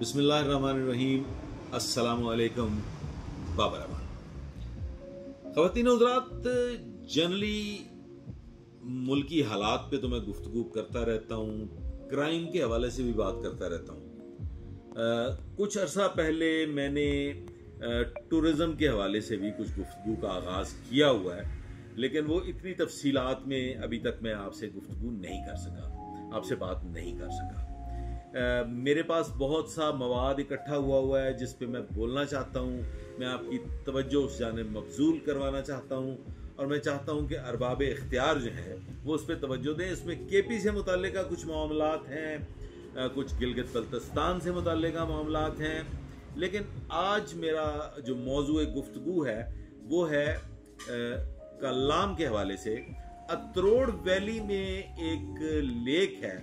बिस्मिल्लाहिर्रहमानिर्रहीम। अस्सलामुअलैकुम बाबर रहमान। ख़वातीन हज़रात, जनरली मुल्की हालात पे तो मैं गुफ्तगू करता रहता हूँ, क्राइम के हवाले से भी बात करता रहता हूँ। कुछ अरसा पहले मैंने टूरिज़म के हवाले से भी कुछ गुफ्तगू का आगाज़ किया हुआ है, लेकिन वो इतनी तफसीलात में अभी तक मैं आपसे गुफ्तगू नहीं कर सका, आपसे बात नहीं कर सका। मेरे पास बहुत सा मवाद इकट्ठा हुआ है जिस पे मैं बोलना चाहता हूँ। मैं आपकी तवज्जो उस जानिब मबजूल करवाना चाहता हूँ और मैं चाहता हूँ कि अरबाब इख्तियार जो है वो उस पर तवज्जो दें। इसमें केपी से मुताल्लिक कुछ मामलात हैं, कुछ गिलगित बल्तिस्तान से मुताल्लिक मामलात हैं, लेकिन आज मेरा जो मौजू गुफ्तगू है वो है कलाम के हवाले से। अतरोड़ वैली में एक लेक है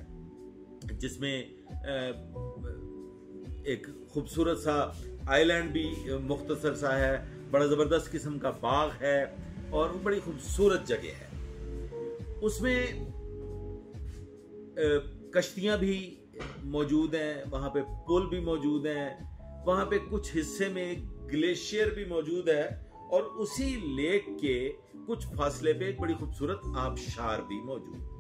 जिसमें एक खूबसूरत सा आइलैंड भी मुख्तसर सा है, बड़ा ज़बरदस्त किस्म का बाग है और बड़ी खूबसूरत जगह है। उसमें कश्तियाँ भी मौजूद हैं, वहाँ पे पुल भी मौजूद हैं, वहाँ पे कुछ हिस्से में ग्लेशियर भी मौजूद है और उसी लेक के कुछ फासले पे एक बड़ी खूबसूरत आबशार भी मौजूद है।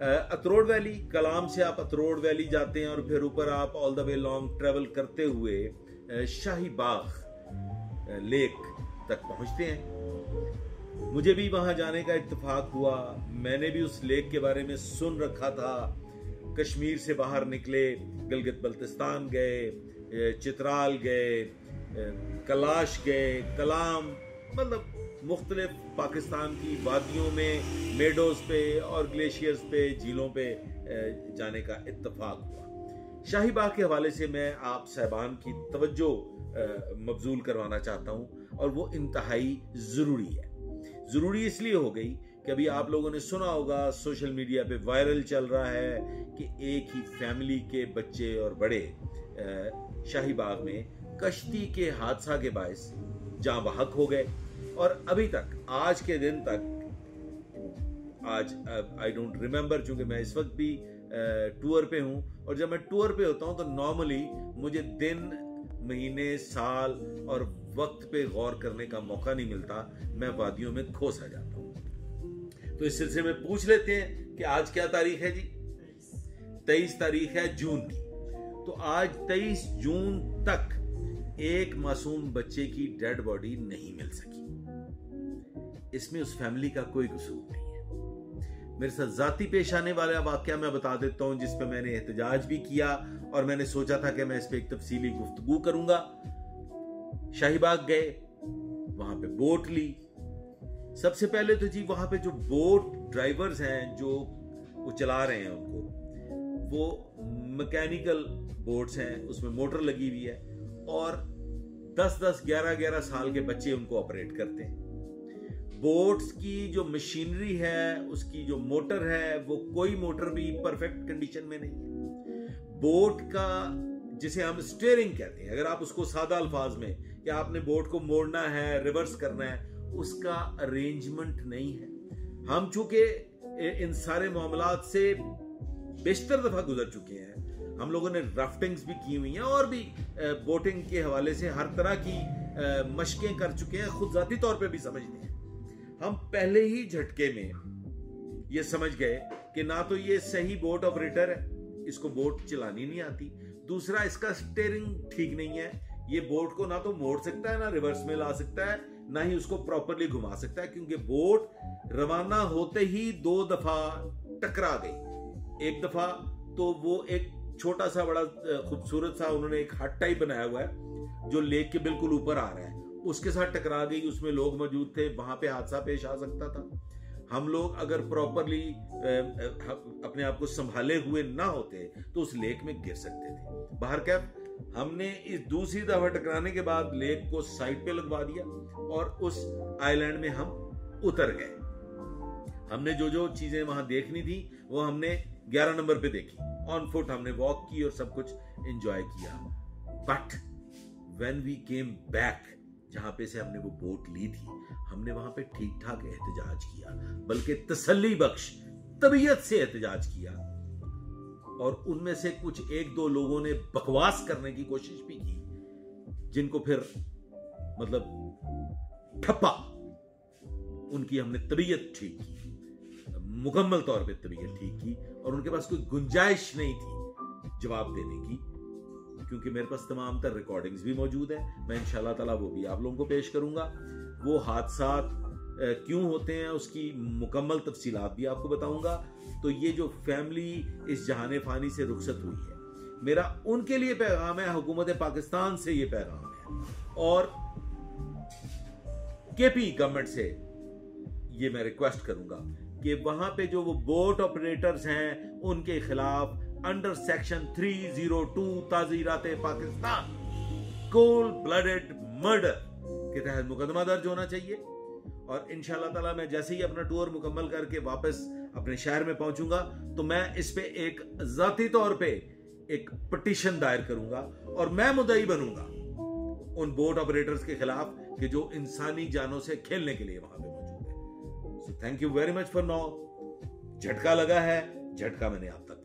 अतरोड़ वैली, कलाम से आप अतरोड़ वैली जाते हैं और फिर ऊपर आप all the way long travel करते हुए शाही बाग लेक तक पहुंचते हैं। मुझे भी वहां जाने का इत्तेफाक हुआ। मैंने भी उस लेक के बारे में सुन रखा था। कश्मीर से बाहर निकले, गिलगित बल्तिस्तान गए, चित्राल गए, कलाश गए, कलाम, मतलब मुख्तलिफ पाकिस्तान की वादियों में मेडोज पे और ग्लेशियर्स पे, झीलों पे जाने का इत्तेफाक हुआ। शाही बाग के हवाले से मैं आप साहबान की तवज्जो मबजूल करवाना चाहता हूँ और वो इंतहाई ज़रूरी है। ज़रूरी इसलिए हो गई कि अभी आप लोगों ने सुना होगा, सोशल मीडिया पे वायरल चल रहा है कि एक ही फैमिली के बच्चे और बड़े शाही बाग में कश्ती के हादसा के बायस जाँ बहक हो गए और अभी तक, आज के दिन तक, आज आई डोंट रिमेम्बर, चूंकि मैं इस वक्त भी टूर पे हूं और जब मैं टूर पे होता हूं तो नॉर्मली मुझे दिन, महीने, साल और वक्त पे गौर करने का मौका नहीं मिलता, मैं वादियों में खो सा जाता हूं। तो इस सिलसिले में पूछ लेते हैं कि आज क्या तारीख है जी? 23 तारीख है जून की। तो आज 23 जून तक एक मासूम बच्चे की डेड बॉडी नहीं मिल सकी। इसमें उस फैमिली का कोई कसूर नहीं है। मेरे साथ जाती पेश आने वाला वाकया मैं बता देता हूं जिस पे मैंने एहतजाज भी किया और मैंने सोचा था कि मैं इस पे एक तफसीली गुफ्तगू करूंगा। शाहीबाग गए, वहां पे बोट ली। सबसे पहले तो जी वहां पे जो बोट ड्राइवर्स हैं जो वो चला रहे हैं उनको, वो मैकेनिकल बोट्स हैं, उसमें मोटर लगी हुई है और 10-10, 11-11 साल के बच्चे उनको ऑपरेट करते हैं। बोट्स की जो मशीनरी है, उसकी जो मोटर है, वो कोई मोटर भी परफेक्ट कंडीशन में नहीं है। बोट का, जिसे हम स्टीयरिंग कहते हैं, अगर आप उसको सादा अल्फाज में कि आपने बोट को मोड़ना है, रिवर्स करना है, उसका अरेंजमेंट नहीं है। हम चूंकि इन सारे मामलात से बेशतर दफा गुजर चुके हैं, हम लोगों ने राफ्टिंग्स भी की हुई हैं और भी बोटिंग के हवाले से हर तरह की मशकें कर चुके हैं, खुद जाती तौर पे भी समझते हैं। हम पहले ही झटके में ये समझ गए कि ना तो ये सही बोट ऑपरेटर है, इसको बोट चलानी नहीं आती, दूसरा इसका स्टीयरिंग ठीक नहीं है, ये बोट को ना तो मोड़ सकता है, ना रिवर्स में ला सकता है, ना ही उसको प्रॉपरली घुमा सकता है, क्योंकि बोट रवाना होते ही 2 दफा टकरा गई। एक दफा तो वो एक छोटा सा बड़ा खूबसूरत सा उन्होंने एक हट टाइप बनाया हुआ है जो लेक के बिल्कुल ऊपर आ रहा है, उसके साथ टकरा गई। उसमें लोग मौजूद थे, वहां पे हादसा पेश आ सकता था। हम लोग अगर प्रॉपरली अपने आप को संभाले हुए ना होते तो उस लेक में गिर सकते थे। बाहर कैफ, हमने इस दूसरी दफा टकराने के बाद लेक को साइड पे लगवा दिया और उस आइलैंड में हम उतर गए। हमने जो जो चीजें वहां देखनी थी वो हमने 11 नंबर पे देखी। ऑन फुट हमने वॉक की और सब कुछ एंजॉय किया। But when we came back, जहां पे से हमने वो बोट ली थी, हमने वहां पे ठीक ठाक एहतजाज किया, बल्कि तसल्ली बख्श तबीयत से एहतजाज किया। और उनमें से कुछ एक दो लोगों ने बकवास करने की कोशिश भी की, जिनको फिर मतलब ठप्पा, उनकी हमने तबीयत ठीक की, मुकम्मल तौर पे तबीयत ठीक की, और उनके पास कोई गुंजाइश नहीं थी जवाब देने की, क्योंकि मेरे पास तमाम तर रिकॉर्डिंग्स भी मौजूद है। मैं इंशाल्लाह ताला वो भी आप लोगों को पेश करूंगा। वो हादसात क्यों होते हैं उसकी मुकम्मल तफसीलात भी आपको बताऊंगा। तो ये जो फैमिली इस जहाने फानी से रुखसत हुई है, मेरा उनके लिए पैगाम है, हुकूमत पाकिस्तान से ये पैगाम है, और केपी गवर्नमेंट से ये मैं रिक्वेस्ट करूंगा कि वहां पे जो वो बोट ऑपरेटर्स हैं उनके खिलाफ अंडर सेक्शन 302 ताज़ीरात पाकिस्तान कोल्ड ब्लडेड मर्डर के तहत मुकदमा दर्ज होना चाहिए। और इंशाल्लाह ताला मैं जैसे ही अपना टूर मुकम्मल करके वापस अपने शहर में पहुंचूंगा तो मैं इस पे एक जाती तौर पे एक पिटीशन दायर करूंगा और मैं मुद्दई बनूंगा उन बोट ऑपरेटर्स के खिलाफ कि जो इंसानी जानों से खेलने के लिए वहां पे मौजूद है। So thank you very much for now. झटका लगा है, झटका मैंने आप तक